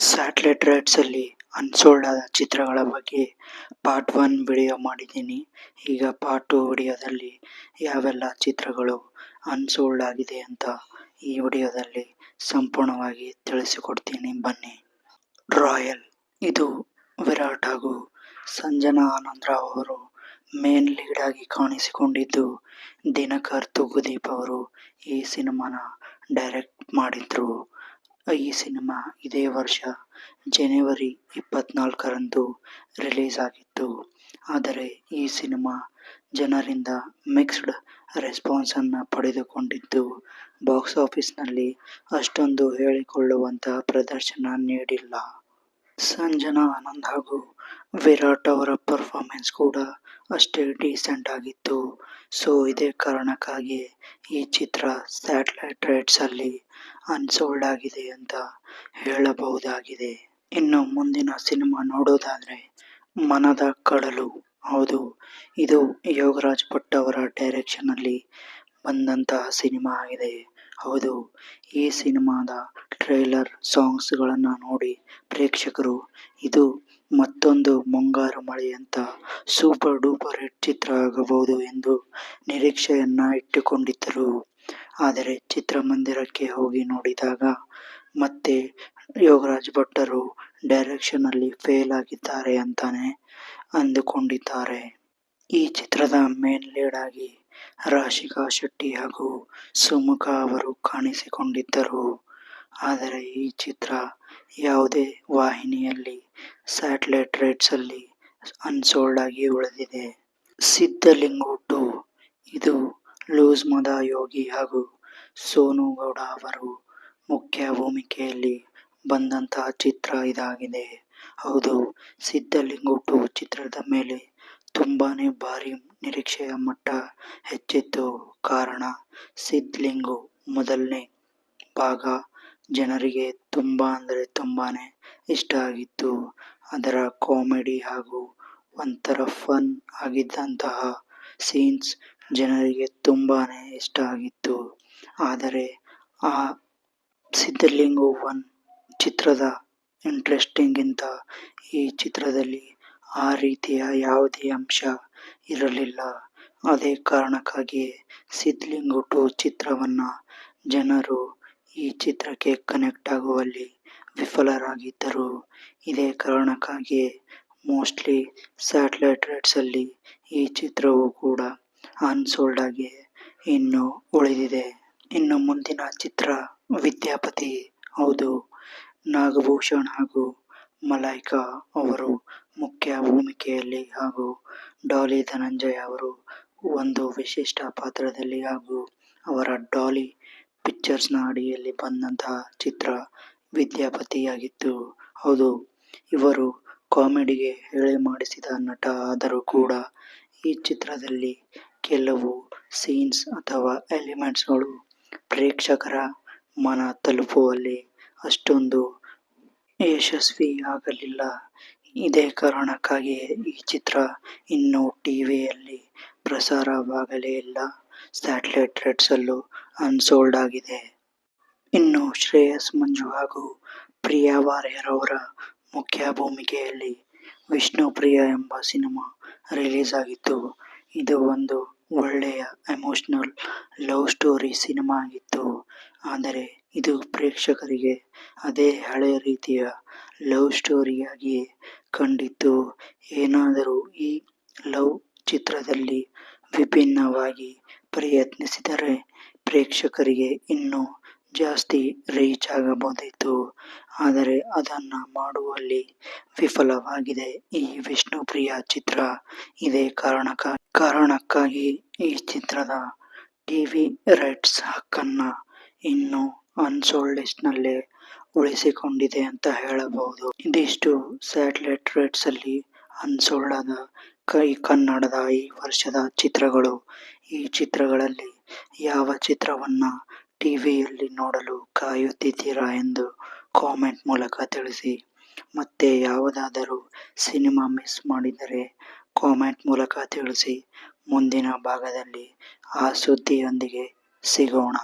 Satellite ರೈಟ್ಸಲ್ಲಿ unsold ಆದ ಚಿತ್ರಗಳ ಬಗ್ಗೆ ಪಾರ್ಟ್ 1 ವಿಡಿಯೋ ಮಾಡಿದ್ದೀನಿ. ಈಗ ಪಾರ್ಟ್ 2 ವಿಡಿಯೋದಲ್ಲಿ ಯಾವೆಲ್ಲ ಚಿತ್ರಗಳು ಅನ್ಸೋಲ್ಡ್ ಆಗಿದೆ ಅಂತ ಈ ವಿಡಿಯೋದಲ್ಲಿ ಸಂಪೂರ್ಣವಾಗಿ ತಿಳಿಸಿಕೊಡ್ತೀನಿ ಬನ್ನಿ. ರಾಯಲ್, ಇದು ವಿರಾಟ್ ಹಾಗೂ ಸಂಜನಾ ಆನಂದರಾವ್ ಅವರು ಮೇನ್ ಲೀಡ್ ಆಗಿ ಕಾಣಿಸಿಕೊಂಡಿದ್ದು. ದಿನಕರ್ ತೂಗುದೀಪ್ ಅವರು ಈ ಸಿನಿಮಾನ ಡೈರೆಕ್ಟ್ ಮಾಡಿದ್ರು. ಈ ಸಿನಿಮಾ ಇದೇ ವರ್ಷ ಜನವರಿ 24ರಂದು ರಿಲೀಸ್ ಆಗಿತ್ತು. ಆದರೆ ಈ ಸಿನಿಮಾ ಜನರಿಂದ ಮಿಕ್ಸ್ಡ್ ರೆಸ್ಪಾನ್ಸ್ ಅನ್ನ ಪಡೆದುಕೊಂಡಿದ್ದು. ಬಾಕ್ಸ್ ಆಫೀಸ್ನಲ್ಲಿ ಅಷ್ಟೊಂದು ಹೇಳಿಕೊಳ್ಳುವಂತ ಪ್ರದರ್ಶನ ನೀಡಿಲ್ಲ. ಸಂಜನಾ ಆನಂದ್ ಹಾಗೂ ವಿರಾಟ್ ಅವರ ಪರ್ಫಾರ್ಮೆನ್ಸ್ ಕೂಡ ಅಷ್ಟೇ ಡೀಸೆಂಟ್ ಆಗಿತ್ತು. ಸೊ ಇದೇ ಕಾರಣಕ್ಕಾಗಿ ಈ ಚಿತ್ರ ಸ್ಯಾಟಲೈಟ್ ರೈಟ್ಸ್ ಅಲ್ಲಿ ಅನ್ಸೋಲ್ಡ್ ಆಗಿದೆ ಅಂತ ಹೇಳಬಹುದಾಗಿದೆ. ಇನ್ನು ಮುಂದಿನ ಸಿನಿಮಾ ನೋಡೋದಾದ್ರೆ ಮನದ ಕಡಲು. ಹೌದು, ಇದು ಯೋಗರಾಜ್ ಭಟ್ ಅವರ ಡೈರೆಕ್ಷನ್ ಅಲ್ಲಿ ಬಂದಂತಹ ಸಿನಿಮಾ ಆಗಿದೆ. ಹೌದು, ಈ ಸಿನಿಮಾದ ಟ್ರೈಲರ್ ಸಾಂಗ್ಸ್ ಗಳನ್ನ ನೋಡಿ ಪ್ರೇಕ್ಷಕರು ಇದು ಮತ್ತೊಂದು ಮುಂಗಾರು ಮಳೆಯಂತ ಸೂಪರ್ ಡೂಪರ್ ಹಿಟ್ ಚಿತ್ರ ಆಗಬಹುದು ಎಂದು ನಿರೀಕ್ಷೆಯನ್ನ ಇಟ್ಟುಕೊಂಡಿದ್ದರು. ಆದರೆ ಚಿತ್ರಮಂದಿರಕ್ಕೆ ಹೋಗಿ ನೋಡಿದಾಗ ಮತ್ತೆ ಯೋಗರಾಜ್ ಭಟ್ಟರು ಡೈರೆಕ್ಷನ್ ಅಲ್ಲಿ ಫೇಲ್ ಆಗಿದ್ದಾರೆ ಅಂತಾನೆ ಅಂದುಕೊಂಡಿದ್ದಾರೆ. ಈ ಚಿತ್ರದ ಮೇನ್ ಲೀಡ್ ಆಗಿ ರಾಶಿಕಾ ಶೆಟ್ಟಿ ಹಾಗೂ ಸುಮುಖ ಅವರು ಕಾಣಿಸಿಕೊಂಡಿದ್ದರು. ಆದರೆ ಈ ಚಿತ್ರ ಯಾವುದೇ ವಾಹಿನಿಯಲ್ಲಿ ಸ್ಯಾಟಲೈಟ್ ರೈಟ್ಸ್ ಅಲ್ಲಿ ಅನ್ಸೋಲ್ಡ್ ಆಗಿ ಉಳಿದಿದೆ. ಸಿದ್ಧಲಿಂಗು 2, ಇದು ಲೂಸ್ ಮದ ಯೋಗಿ ಹಾಗೂ ಸೋನು ಗೌಡ ಅವರು ಮುಖ್ಯ ಭೂಮಿಕೆಯಲ್ಲಿ ಬಂದಂತಹ ಚಿತ್ರ ಇದಾಗಿದೆ. ಹೌದು, ಸಿದ್ಧಲಿಂಗು 2 ಚಿತ್ರದ ಮೇಲೆ ತುಂಬಾನೇ ಭಾರಿ ನಿರೀಕ್ಷೆಯ ಮಟ್ಟ ಹೆಚ್ಚಿತ್ತು. ಕಾರಣ ಸಿದ್ಧಲಿಂಗು ಮೊದಲನೇ ಭಾಗ ಜನರಿಗೆ ತುಂಬಾನೇ ಇಷ್ಟ ಆಗಿತ್ತು. ಅದರ ಕಾಮಿಡಿ ಹಾಗೂ ಒಂಥರ ಫನ್ ಆಗಿದ್ದಂತಹ ಸೀನ್ಸ್ ಜನರಿಗೆ ತುಂಬಾನೇ ಇಷ್ಟ ಆಗಿತ್ತು. ಆದರೆ ಆ ಸಿದ್ಧಲಿಂಗು 1 ಚಿತ್ರದ ಇಂಟ್ರೆಸ್ಟಿಂಗ್ ಗಿಂತ ಈ ಚಿತ್ರದಲ್ಲಿ ಆ ರೀತಿಯ ಯಾವುದೇ ಅಂಶ ಇರಲಿಲ್ಲ. ಅದೇ ಕಾರಣಕ್ಕಾಗಿಯೇ ಸಿದ್ಧಲಿಂಗು 2 ಚಿತ್ರವನ್ನ ಜನರು ಈ ಚಿತ್ರಕ್ಕೆ ಕನೆಕ್ಟ್ ಆಗುವಲ್ಲಿ ವಿಫಲರಾಗಿದ್ದರು. ಇದೇ ಕಾರಣಕ್ಕಾಗಿಯೇ ಮೋಸ್ಟ್ಲಿ ಸ್ಯಾಟಲೈಟ್ ರೈಟ್ಸ್ ಅಲ್ಲಿ ಈ ಚಿತ್ರವು ಕೂಡ ಅನ್ಸೋಲ್ಡ್ ಆಗಿ ಇನ್ನು ಉಳಿದಿದೆ. ಇನ್ನು ಮುಂದಿನ ಚಿತ್ರ ವಿದ್ಯಾಪತಿ. ಹೌದು, ನಾಗಭೂಷಣ್ ಹಾಗೂ ಮಲೈಕಾ ಅವರು ಮುಖ್ಯ ಭೂಮಿಕೆಯಲ್ಲಿ ಹಾಗೂ ಡಾಲಿ ಧನಂಜಯ ಅವರು ಒಂದು ವಿಶಿಷ್ಟ ಪಾತ್ರದಲ್ಲಿ ಹಾಗೂ ಅವರ ಡಾಲಿ ಪಿಕ್ಚರ್ಸ್ ನ ಅಡಿಯಲ್ಲಿ ಬಂದಂತಹ ಚಿತ್ರ ವಿದ್ಯಾಪತಿಯಾಗಿತ್ತು. ಹೌದು, ಇವರು ಕಾಮಿಡಿಗೆ ಹೇಳಿ ಮಾಡಿಸಿದ ನಟ ಆದರೂ ಕೂಡ ಈ ಚಿತ್ರದಲ್ಲಿ ಕೆಲವು ಸೀನ್ಸ್ ಅಥವಾ ಎಲಿಮೆಂಟ್ಸ್ ಗಳು ಪ್ರೇಕ್ಷಕರ ಮನ ತಲುಪುವಲ್ಲಿ ಅಷ್ಟೊಂದು ಯಶಸ್ವಿ ಆಗಲಿಲ್ಲ. ಇದೇ ಕಾರಣಕ್ಕಾಗಿಯೇ ಈ ಚಿತ್ರ ಇನ್ನು ಟಿವಿಯಲ್ಲಿ ಪ್ರಸಾರವಾಗಲೇ ಇಲ್ಲ. ಸ್ಯಾಟಲೈಟ್ ರೈಟ್ಸ್ ಅಲ್ಲೂ ಅನ್ಸೋಲ್ಡ್ ಆಗಿದೆ. ಇನ್ನು ಶ್ರೇಯಸ್ ಮಂಜು ಹಾಗೂ ಪ್ರಿಯಾ ವಾರಿಯರ್ ಅವರ ಮುಖ್ಯ ಭೂಮಿಕೆಯಲ್ಲಿ ವಿಷ್ಣುಪ್ರಿಯ ಎಂಬ ಸಿನಿಮಾ ರಿಲೀಸ್ ಆಗಿತ್ತು. ಇದು ಒಂದು ಒಳ್ಳೆಯ ಎಮೋಷನಲ್ ಲವ್ ಸ್ಟೋರಿ ಸಿನಿಮಾ ಆಗಿತ್ತು. ಆದರೆ ಇದು ಪ್ರೇಕ್ಷಕರಿಗೆ ಅದೇ ಹಳೆ ರೀತಿಯ ಲವ್ ಸ್ಟೋರಿಯಾಗಿಯೇ ಕಂಡಿತ್ತು. ಏನಾದರೂ ಈ ಲವ್ ಚಿತ್ರದಲ್ಲಿ ವಿಭಿನ್ನವಾಗಿ ಪ್ರಯತ್ನಿಸಿದರೆ ಪ್ರೇಕ್ಷಕರಿಗೆ ಇನ್ನೂ ಜಾಸ್ತಿ ರೀಚ್ ಆಗಬಹುದಿತ್ತು. ಆದರೆ ಅದನ್ನ ಮಾಡುವಲ್ಲಿ ವಿಫಲವಾಗಿದೆ ಈ ವಿಷ್ಣುಪ್ರಿಯ ಚಿತ್ರ. ಇದೇ ಕಾರಣಕ್ಕಾಗಿ ಈ ಚಿತ್ರದ ಟಿವಿ ರೈಟ್ಸ್ ಹಕ್ಕನ್ನ ಇನ್ನು ಅನ್ಸೋಲ್ಡ್ ಲಿಸ್ಟ್ ನಲ್ಲೇ ಉಳಿಸಿಕೊಂಡಿದೆ ಅಂತ ಹೇಳಬಹುದು. ಇದಿಷ್ಟು ಸ್ಯಾಟಲೈಟ್ ರೈಟ್ಸ್ ಅಲ್ಲಿ ಅನ್ಸೋಲ್ಡ್ ಆದ ಕನ್ನಡದ ಈ ವರ್ಷದ ಚಿತ್ರಗಳು. ಈ ಚಿತ್ರಗಳಲ್ಲಿ ಯಾವ ಚಿತ್ರವನ್ನ ಟಿವಿಯಲ್ಲಿ ನೋಡಲು ಕಾಯುತ್ತಿದ್ದೀರಾ ಎಂದು ಕಾಮೆಂಟ್ ಮೂಲಕ ತಿಳಿಸಿ. ಮತ್ತೆ ಯಾವುದಾದರೂ ಸಿನಿಮಾ ಮಿಸ್ ಮಾಡಿದರೆ ಕಾಮೆಂಟ್ ಮೂಲಕ ತಿಳಿಸಿ. ಮುಂದಿನ ಭಾಗದಲ್ಲಿ ಆ ಸುದ್ದಿಯೊಂದಿಗೆ ಸಿಗೋಣ.